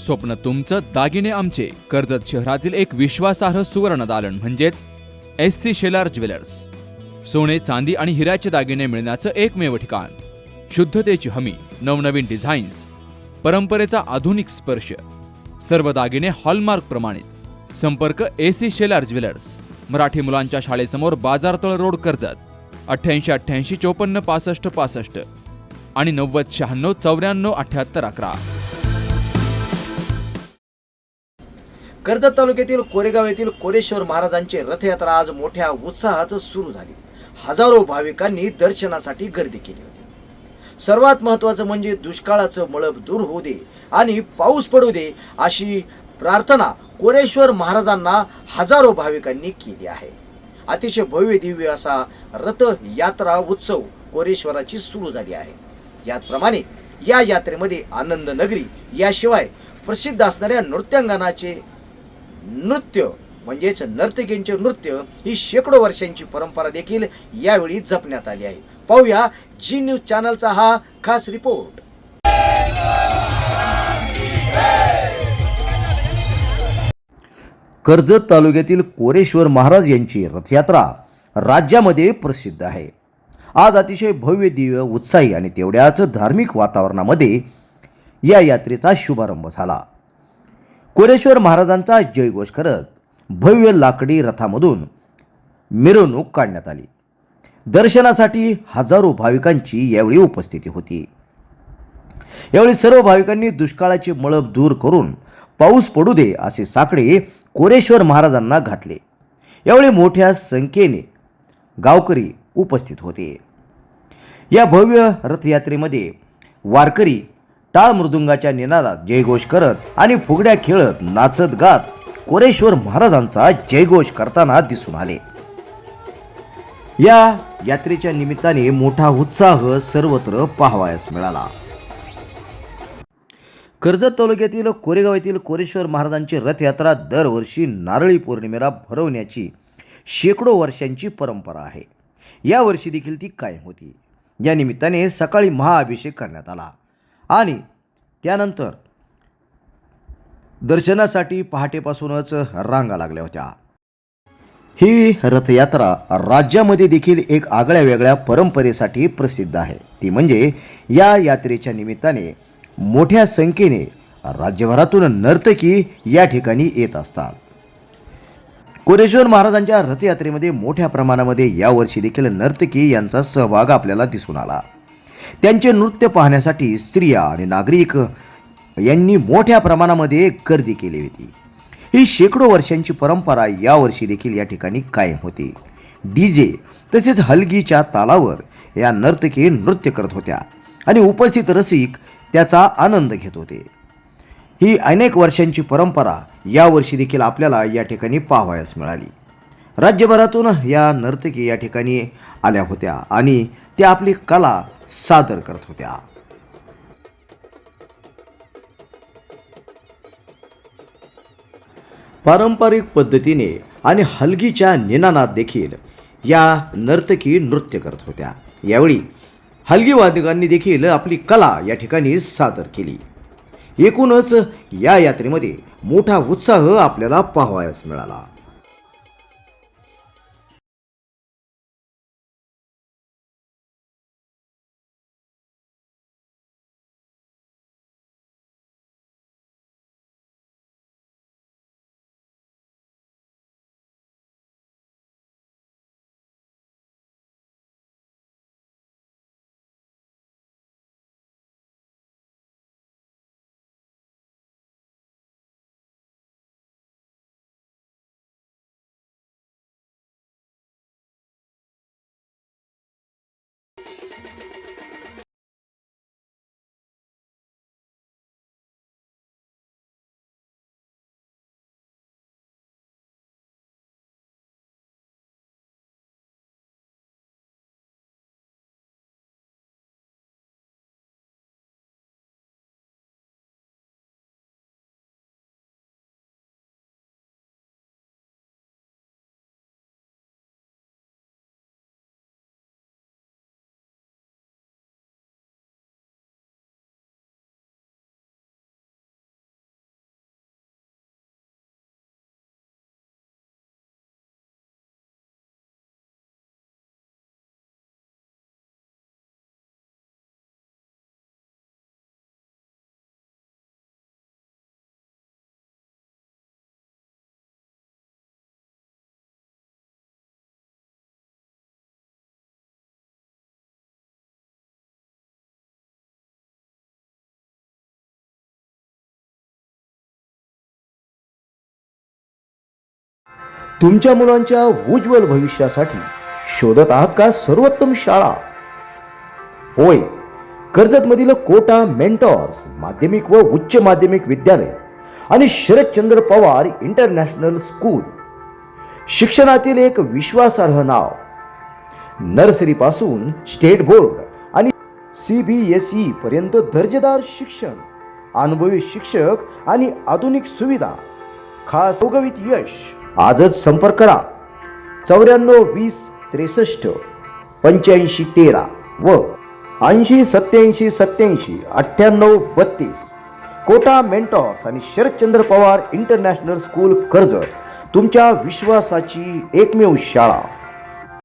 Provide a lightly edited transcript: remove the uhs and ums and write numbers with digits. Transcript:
स्वप्न तुमचं, दागिने आमचे. कर्जत शहरातील एक विश्वासार्ह सुवर्ण दालन म्हणजेच SC शेलार ज्वेलर्स. सोने, चांदी आणि हिऱ्याचे दागिने मिळण्याचं एकमेव ठिकाण. शुद्धतेची हमी, नवनवीन डिझाईन्स, परंपरेचा आधुनिक स्पर्श. सर्व दागिने हॉलमार्क प्रमाणित. संपर्क SC शेलार ज्वेलर्स, मराठी मुलांच्या शाळेसमोर, बाजारतळ रोड, कर्जत. 8888 54 65 65 आणि 90 96 94 78 11. कर्जत तालुक्यातील कोरेगाव येथील कोरेश्वर महाराजांची रथयात्रा आज मोठ्या उत्साहात सुरू झाली. हजारो भाविकांनी दर्शनासाठी गर्दी केली होती. सर्वात महत्त्वाचं म्हणजे दुष्काळाचं मळब दूर होऊ दे आणि पाऊस पडू दे अशी प्रार्थना कोरेश्वर महाराजांना हजारो भाविकांनी केली आहे. अतिशय भव्य दिव्य असा रथ यात्रा उत्सव कोरेश्वराची सुरू झाली आहे. याचप्रमाणे या यात्रेमध्ये आनंद नगरी याशिवाय प्रसिद्ध असणाऱ्या नृत्यांगनाचे नृत्य म्हणजेच नर्तकींचे नृत्य ही शेकडो वर्षांची परंपरा देखील यावेळी जपण्यात आली आहे. पाहूया जी न्यूज चॅनलचा हा खास रिपोर्ट. कर्जत तालुक्यातील कोरेश्वर महाराज यांची रथयात्रा राज्यामध्ये प्रसिद्ध आहे. आज अतिशय भव्य दिव्य उत्साही आणि तेवढ्याच धार्मिक वातावरणामध्ये या यात्रेचा शुभारंभ झाला. कोरेश्वर महाराजांचा जयघोष करत भव्य लाकडी रथामधून मिरवणूक काढण्यात आली. दर्शनासाठी हजारो भाविकांची यावेळी उपस्थिती होती. यावेळी सर्व भाविकांनी दुष्काळाचे मळब दूर करून पाऊस पडू दे असे साकडे कोरेश्वर महाराजांना घातले. यावेळी मोठ्या संख्येने गावकरी उपस्थित होते. या भव्य रथयात्रेमध्ये वारकरी टाळ मृदुंगाच्या निनादात जयघोष करत आणि फुगड्या खेळत नाचत गात कोरेश्वर महाराजांचा जयघोष करताना दिसून आले. या यात्रेच्या निमित्ताने मोठा उत्साह सर्वत्र पाहावयास मिळाला. कर्जत तालुक्यातील कोरेगाव येथील कोरेश्वर महाराजांची रथयात्रा दरवर्षी नारळी पौर्णिमेला भरवण्याची शेकडो वर्षांची परंपरा आहे. या वर्षी देखील ती कायम होती. या निमित्ताने सकाळी महाअभिषेक करण्यात आला आणि त्यानंतर दर्शनासाठी पहाटेपासूनच रांगा लागल्या होत्या. ही रथयात्रा राज्यामध्ये देखील एक आगळ्या वेगळ्या परंपरेसाठी प्रसिद्ध आहे. ती म्हणजे या यात्रेच्या निमित्ताने मोठ्या संख्येने राज्यभरातून नर्तकी या ठिकाणी येत असतात. कोरेश्वर महाराजांच्या रथयात्रेमध्ये मोठ्या प्रमाणामध्ये यावर्षी देखील नर्तकी यांचा सहभाग आपल्याला दिसून आला. त्यांचे नृत्य पाहण्यासाठी स्त्रिया आणि नागरिक यांनी मोठ्या प्रमाणामध्ये गर्दी केली होती. ही शेकडो वर्षांची परंपरा यावर्षी देखील या ठिकाणी कायम होती. DJ तसेच हलगीच्या तालावर या नर्तकी नृत्य करत होत्या आणि उपस्थित रसिक त्याचा आनंद घेत होते. ही अनेक वर्षांची परंपरा यावर्षी देखील आपल्याला या ठिकाणी पाहावयास मिळाली. राज्यभरातून या नर्तकी या ठिकाणी आल्या होत्या आणि त्या आपली कला सादर करत होत्या. पारंपरिक पद्धतीने आणि हलगीच्या निनादात देखील या नर्तकी नृत्य करत होत्या. यावेळी हलगी वादकांनी देखील आपली कला या ठिकाणी सादर केली. एकूणच या यात्रेमध्ये मोठा उत्साह आपल्याला पाहावयास मिळाला. तुमच्या मुलांच्या उज्ज्वल भविष्यासाठी शोधत आहात का सर्वोत्तम शाळा? होय, कर्जतमधील कोटा मेंटॉर्स माध्यमिक व उच्च माध्यमिक विद्यालय आणि शरदचंद्र पवार इंटरनॅशनल स्कूल शिक्षणातील एक विश्वासार्ह नाव. नर्सरीपासून स्टेट बोर्ड आणि CBSE पर्यंत दर्जेदार शिक्षण, अनुभवी शिक्षक आणि आधुनिक सुविधा, खास योगवित यश. आजच संपर्क करा 94 20 63 85 13 व 80 87 87 98 32. कोटा मेंटॉर्स आणि शरदचंद्र पवार इंटरनॅशनल स्कूल कर्जत, तुमच्या विश्वासाची एकमेव शाळा.